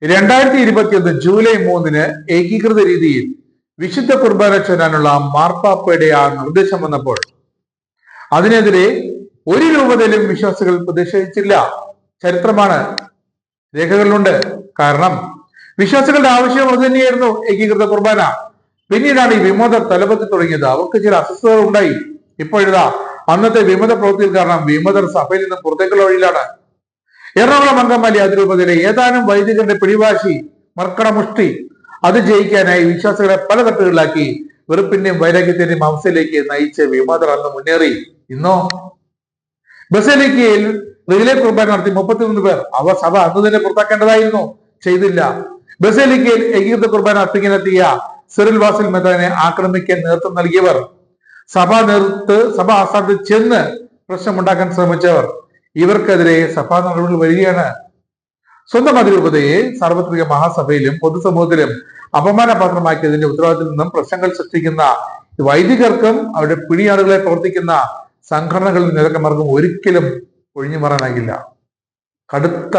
2021 July 3 ഏകീകൃത രീതിയിൽ വിശുദ്ധ കുർബാന ചൊല്ലാനുള്ള മാർപ്പാപ്പയുടെ ആ നിർദ്ദേശം വന്നപ്പോൾ അതിനെതിരെ ഒരു രൂപതയിലും വിശ്വാസികൾ പ്രതിഷേധിച്ചില്ല. ചരിത്രമാണ്, രേഖകളിലുണ്ട്. കാരണം വിശ്വാസികളുടെ ആവശ്യം അത് തന്നെയായിരുന്നു, ഏകീകൃത കുർബാന. പിന്നീടാണ് ഈ വിമതർ തലപത്തി തുടങ്ങിയത്. അവർക്ക് ചില അസ്വസ്ഥതകൾ ഉണ്ടായി. ഇപ്പോഴിതാ അന്നത്തെ വിമത പ്രവൃത്തിയിൽ കാരണം വിമതർ സഭയിൽ നിന്ന് പുറത്തേക്കുള്ള വഴിയിലാണ്. എറണാകുളം അങ്കമാലി അതിരൂപതയിലെ ഏതാനും വൈദികരുടെ പിടിവാശി, മർക്കടമുഷ്ടി, അത് ജയിക്കാനായി വിശ്വാസികളെ പല തട്ടുകളിലാക്കി വെറുപ്പിന്റെയും വൈരാഗ്യത്തിന്റെയും അവസ്ഥയിലേക്ക് നയിച്ച് വിമതർ അന്ന് മുന്നേറി. ഇന്നോ ബസേലിക്കയിൽ റിലേ കുർബാന നടത്തി 33 പേർ. സഭ അന്ന് തന്നെ പുറത്താക്കേണ്ടതായിരുന്നു, ചെയ്തില്ല. ബസേലിക്കയിൽ ഏകീകൃത കുർബാന അർപ്പിക്കാനെത്തിയ സിറിൽ വാസിൽ മെത്രാനെ ആക്രമിക്കാൻ നേതൃത്വം നൽകിയവർ, സഭ ആസ്ഥാനത്ത് ചെന്ന് പ്രശ്നമുണ്ടാക്കാൻ ശ്രമിച്ചവർ, ഇവർക്കെതിരെ സഭാ നടപടികൾ വരികയാണ്. സ്വന്തം അതിരൂപതയെ സാർവത്രിക മഹാസഭയിലും പൊതുസമൂഹത്തിലും അപമാനപാത്രമാക്കിയതിന്റെ ഉത്തരവാദിത്തത്തിൽ നിന്നും പ്രശ്നങ്ങൾ സൃഷ്ടിക്കുന്ന വൈദികർക്കും അവരുടെ പിടിയാളുകളെ പ്രവർത്തിക്കുന്ന സംഘടനകളിൽ നേതാക്കന്മാർക്കും ഒരിക്കലും ഒഴിഞ്ഞു മാറാനാകില്ല. കടുത്ത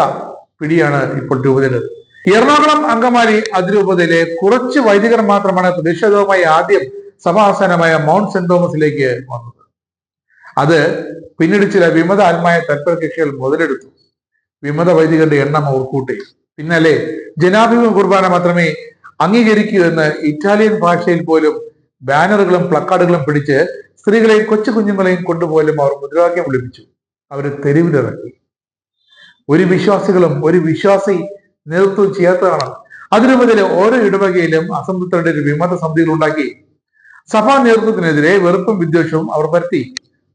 പിടിയാണ് ഇപ്പോൾ രൂപതയുടെ. എറണാകുളം അങ്കമാലി അതിരൂപതയിലെ കുറച്ച് വൈദികർ മാത്രമാണ് പ്രതിഷേധവുമായി ആദ്യം സഭാ ആസ്ഥാനമായ മൗണ്ട് സെന്റ് തോമസിലേക്ക് വന്നത്. അത് പിന്നീട് ചില വിമത ആത്മായ തൽപര കക്ഷികൾ മുതലെടുത്തു. വിമത വൈദികരുടെ എണ്ണം അവർ കൂട്ടി. പിന്നാലെ ജനാഭിമുഖ കുർബാന മാത്രമേ അംഗീകരിക്കൂ എന്ന് ഇറ്റാലിയൻ ഭാഷയിൽ പോലും ബാനറുകളും പ്ലക്കാർഡുകളും പിടിച്ച് സ്ത്രീകളെയും കൊച്ചു കുഞ്ഞുങ്ങളെയും കൊണ്ടുപോലും അവർ മുദ്രാവാക്യം വിളിപ്പിച്ചു. അവര് തെരുവിലിറക്കി. ഒരു വിശ്വാസി നേതൃത്വം ചെയ്യാത്തതാണ്. അതിരൂപതയിലെ ഓരോ ഇടവകയിലും അസംതൃപ്തരുടെ ഒരു വിമത സമിതികൾ ഉണ്ടാക്കി. സഭാ നേതൃത്വത്തിനെതിരെ വെറുപ്പും വിദ്വേഷവും അവർ പരത്തി.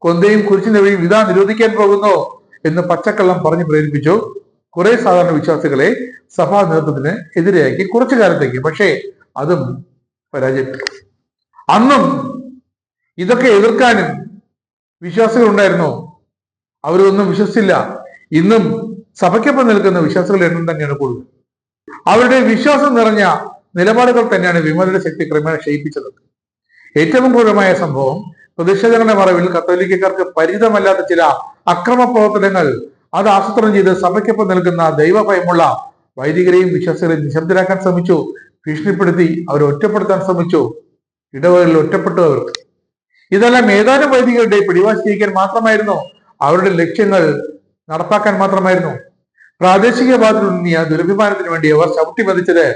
കൊന്തയും കുരിശിന്റെ വഴിയും ഇതാ നിരോധിക്കാൻ പോകുന്നോ എന്ന് പച്ചക്കള്ളം പറഞ്ഞ് പ്രേരിപ്പിച്ചു കുറെ സാധാരണ വിശ്വാസികളെ സഭാ നേതൃത്വത്തിന് എതിരെയാക്കി കുറച്ചു കാലത്തേക്ക്. പക്ഷേ അതും പരാജയപ്പെട്ടു. അന്നും ഇതൊക്കെ എതിർക്കാനും വിശ്വാസികൾ ഉണ്ടായിരുന്നു. അവരൊന്നും വിശ്വസിച്ചില്ല. ഇന്നും സഭയ്ക്കൊപ്പം നിൽക്കുന്ന വിശ്വാസികളുടെ എണ്ണം തന്നെയാണ് കൂടുതൽ. അവരുടെ വിശ്വാസം നിറഞ്ഞ നിലപാടുകൾ തന്നെയാണ് വിമതരുടെ ശക്തി ക്രമേണ ക്ഷയിപ്പിച്ചത്. ഏറ്റവും ക്രൂരമായ സംഭവം, പ്രതിഷേധങ്ങളുടെ മറവിൽ കത്തോലിക്കക്കാർക്ക് പരിചിതമല്ലാത്ത ചില അക്രമ പ്രവർത്തനങ്ങൾ അത് ആസൂത്രണം ചെയ്ത് സഭയ്ക്കൊപ്പം നിൽക്കുന്ന ദൈവഭയമുള്ള വൈദികരെയും വിശ്വാസികളെയും നിശബ്ദരാക്കാൻ ശ്രമിച്ചു. ഭീഷണിപ്പെടുത്തി അവരെ ഒറ്റപ്പെടുത്താൻ ശ്രമിച്ചു. ഇടവകളിൽ ഒറ്റപ്പെട്ടു അവർ. ഇതെല്ലാം ഏതാനും വൈദികരുടെ പിടിവാശി ജയിക്കാൻ മാത്രമായിരുന്നു. അവരുടെ ലക്ഷ്യങ്ങൾ നടപ്പാക്കാൻ മാത്രമായിരുന്നു. പ്രാദേശികവാദത്തിലുണ്ണിയ ദുരഭിമാനത്തിന് വേണ്ടി അവർ ചവിട്ടി പതിച്ചത്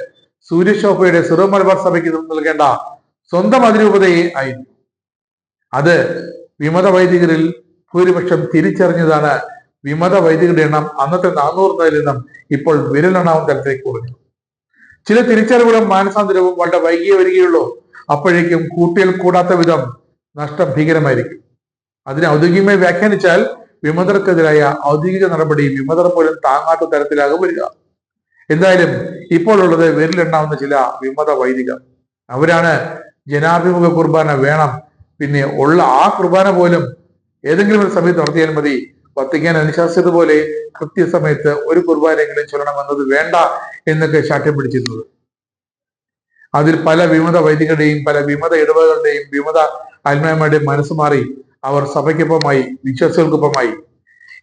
സൂര്യശോഭയുടെ സിറോ മലബാർ സഭയ്ക്ക് നൽകേണ്ട സ്വന്തം അതിരൂപതയെ ആയിരുന്നു. അത് വിമത വൈദികരിൽ ഭൂരിപക്ഷം തിരിച്ചറിഞ്ഞതാണ്. വിമത വൈദികരുടെ എണ്ണം അന്നത്തെ 400 നിന്നും ഇപ്പോൾ വിരലെണ്ണാവുന്ന തരത്തിലേക്ക് കുറഞ്ഞു. ചില തിരിച്ചറിവുകളും മാനസാന്തരവും വളരെ വൈകിയേ വരികയുള്ളൂ. അപ്പോഴേക്കും കൂട്ടിയാൽ കൂടാത്ത വിധം നഷ്ടം ഭീകരമായിരിക്കും. അതിനെ ഔദ്യോഗികമായി വ്യാഖ്യാനിച്ചാൽ വിമതർക്കെതിരായ ഔദ്യോഗിക നടപടി വിമതർ പോലും താങ്ങാത്ത തരത്തിലാകും വരിക. എന്തായാലും ഇപ്പോൾ ഉള്ളത് വിരലെണ്ണാവുന്ന ചില വിമത വൈദികർ. അവരാണ് ജനാഭിമുഖ കുർബാന വേണം, പിന്നെ ഉള്ള ആ കുർബാന പോലും ഏതെങ്കിലും ഒരു സമയത്ത് നടത്തിയാൽ മതി, വത്തിക്കാൻ അനുശാസിച്ചതുപോലെ കൃത്യസമയത്ത് ഒരു കുർബാനയെങ്കിലും ചൊല്ലണമെന്നത് വേണ്ട എന്നൊക്കെ ശാഠ്യം പിടിച്ചിരുന്നത്. അതിൽ പല വിമത വൈദികരുടെയും പല വിമത ഇടവകളുടെയും വിമത ആത്മാന്മാരുടെയും മനസ്സ് മാറി. അവർ സഭയ്ക്കൊപ്പമായി, വിശ്വാസികൾക്കൊപ്പമായി.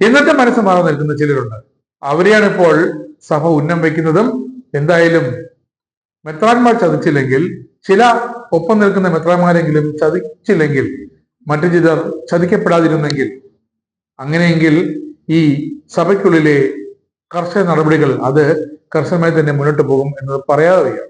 എന്നിട്ട് മനസ്സ് മാറി നിൽക്കുന്ന ചിലരുണ്ട്. അവരെയാണ് ഇപ്പോൾ സഭ ഉന്നം വയ്ക്കുന്നതും. എന്തായാലും മെത്രാന്മാർ ചതിച്ചില്ലെങ്കിൽ, ചില ഒപ്പം നിൽക്കുന്ന മെത്രാന്മാരെങ്കിലും ചതിച്ചില്ലെങ്കിൽ, മറ്റു ചിലർ ചതിക്കപ്പെടാതിരുന്നെങ്കിൽ, അങ്ങനെയെങ്കിൽ ഈ സഭയ്ക്കുള്ളിലെ കർശന നടപടികൾ അത് കർശനമായി തന്നെ മുന്നോട്ട് പോകും എന്നത് പറയാതെ വയ്യ.